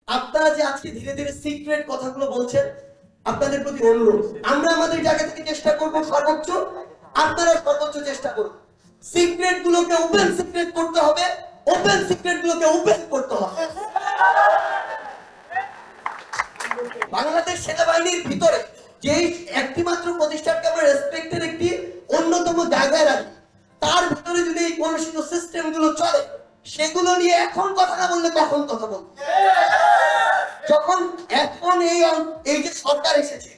আপনারা যে আজকে ধীরে ধীরে সিক্রেট কথাগুলো বলছেন, আপনাদের প্রতি অনুরোধ, আমরা আমাদের জায়গা থেকে চেষ্টা করব সর্বোচ্চ, আপনারা সর্বোচ্চ চেষ্টা করুন। সিক্রেট গুলোকে ওপেন সিক্রেট করতে হবে, ওপেন সিক্রেট গুলোকে ওপেন করতে হবে। বাংলাদেশ সেনাবাহিনীর ভিতরে যেই একটি মাত্র প্রতিষ্ঠানকে আমরা রেসপেক্টের একটি অন্যতম জায়গায় রাখি, তার ভিতরে যদি এই কলুষিত সিস্টেম গুলো চলে, সেগুলো নিয়ে এখন কথা না বললে কখন কথা বলবো? যখন এখন এই যে সরকার এসেছে,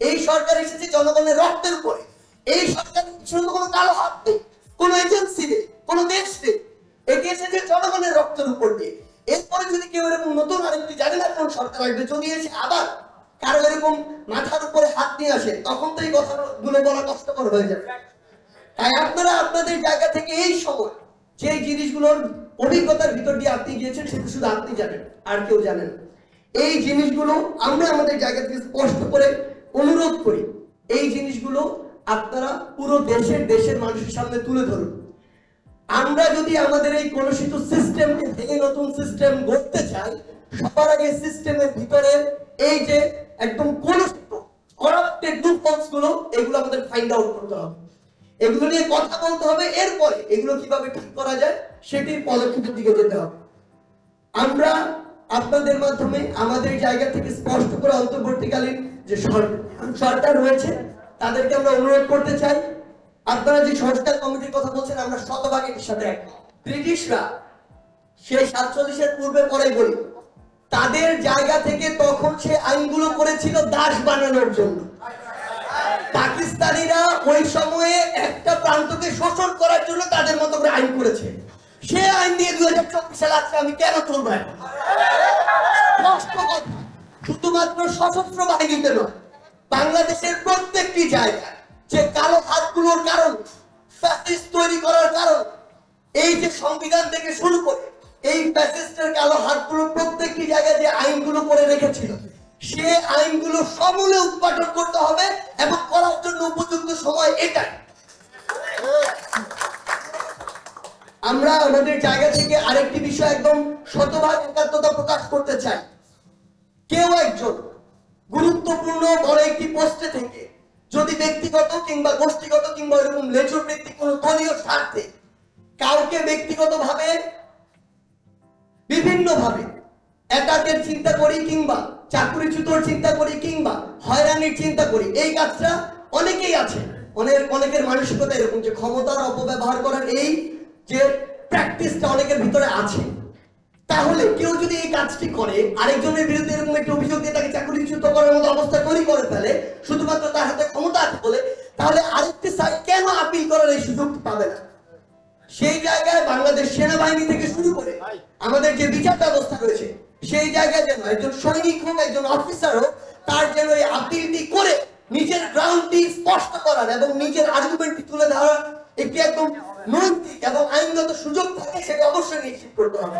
এই সরকার এসেছে জনগণের রক্তের উপরে, এই সরকার পিছনে কোনো কালো হাত নেই, কোনো এজেন্সি নেই, কোনো দেশ নেই, এটি এসেছে জনগণের রক্তের উপর দিয়ে। এরপরে যদি কেউ এরকম নতুন আরেকটি জানে না কোন সরকার আসবে, যদি এসে আবার কারো এরকম মাথার উপরে হাত নিয়ে আসে, তখন তো এই কথাগুলো বলা কষ্টকর হয়ে যাবে। তাই আপনারা আপনাদের জায়গা থেকে এই সময় যে জিনিসগুলোর অভিজ্ঞতার ভিতর দিয়ে আপনি গিয়েছেন, সেটা শুধু আপনি জানেন, আর কেউ জানেন না। এই জিনিসগুলো আমরা আমাদের জায়গা থেকে স্পষ্ট করে অনুরোধ করি, এই জিনিসগুলো আপনারা পুরো দেশের মানুষের সামনে তুলে ধরুন। আমরা যদি আমাদের এই কলুষিত সিস্টেমকে ভেঙে নতুন সিস্টেম গড়তে চাই, সবার আগে সিস্টেমের ভিতরে এই যে একদম কলুষিত করাপ্টেড লুপহোলস গুলো, এগুলো আমাদের ফাইন্ড আউট করতে হবে, এগুলো নিয়ে কথা বলতে হবে, এরপরে এগুলো কিভাবে ঠিক করা যায় সেটির পদক্ষেপের দিকে যেতে হবে। আমরা আপনাদের মাধ্যমে আমাদের জায়গা থেকে স্পষ্ট করে অন্তর্বর্তীকালীন যে সরকার রয়েছে তাদেরকে আমরা অনুরোধ করতে চাই, আপনারা যে সংস্কার কমিটির কথা বলছেন, আমরা শতভাগ এর সাথে একমত। ব্রিটিশরা সেই 47-এর পূর্বে পরেই বলি, তাদের জায়গা থেকে তখন সে আইনগুলো করেছিল দাস বানানোর জন্য। পাকিস্তানিরা ওই সময়ে একটা প্রান্তকে শোষণ করার জন্য তাদের মতো করে আইন করেছে। সে আইন দিয়ে 2024 সালে আজকে আমি কেন চলবো? শুধুমাত্র সশস্ত্র বাহিনীতে নয়, বাংলাদেশের প্রত্যেকটি জায়গায় যে কালো হাতগুলোর কারণ, ফ্যাসিস্ট তৈরি করার কারণ, এই যে সংবিধান থেকে শুরু করে এই ফ্যাসিস্টের কালো হাতগুলো প্রত্যেকটি জায়গায় যে আইনগুলো করে রেখেছিল, সে আইনগুলো সমূলে উৎপাদন করতে হবে এবং করার জন্য উপযুক্ত সময় এটাই। আমরা আমাদের জায়গা থেকে আরেকটি বিষয় একদম শতভাগ একাত্মতা প্রকাশ করতে চাই। কেউ একজন গুরুত্বপূর্ণ বড় একটি পোস্টে থেকে যদি ব্যক্তিগত কিংবা গোষ্ঠীগত কিংবা এরকম লেজুর ভিত্তিক কোন দলীয় স্বার্থে কাউকে ব্যক্তিগতভাবে বিভিন্নভাবে অ্যাটাকের চিন্তা করি কিংবা চাকরিচ্যুতর চিন্তা করি কিংবা হয়রানির চিন্তা করি, এই কাজটা অনেকেই আছে, অনেকের মানসিকতা এরকম যে ক্ষমতার অপব্যবহার করার এই যে প্র্যাকটিসটা অনেকের ভিতরে আছে। তাহলে কেউ যদি এই কাজটি করে, আরেকজনের বিরুদ্ধে এরকম একটি অভিযোগ দিয়ে তাকে চাকরিচ্যুত করার মতো অবস্থা তৈরি করে ফেলে শুধুমাত্র তার হাতে ক্ষমতা আছে বলে, তাহলে আরেকটি সাইড কেন আপিল করার এই সুযোগ পাবে না? সেই জায়গায় বাংলাদেশ সেনাবাহিনী থেকে শুরু করে আমাদের যে বিচার ব্যবস্থা রয়েছে, সেই জায়গায় যেন একজন সৈনিক হোক, একজন অফিসার হোক, তার যেন এই আপিলটি করে নিজের গ্রাউন্ডটি স্পষ্ট করার এবং নিজের আর্গুমেন্টটি তুলে ধরার একটি একদম নৈতিক এবং আইনগত সুযোগ থাকে, সেটা অবশ্যই নিশ্চিত করতে হবে।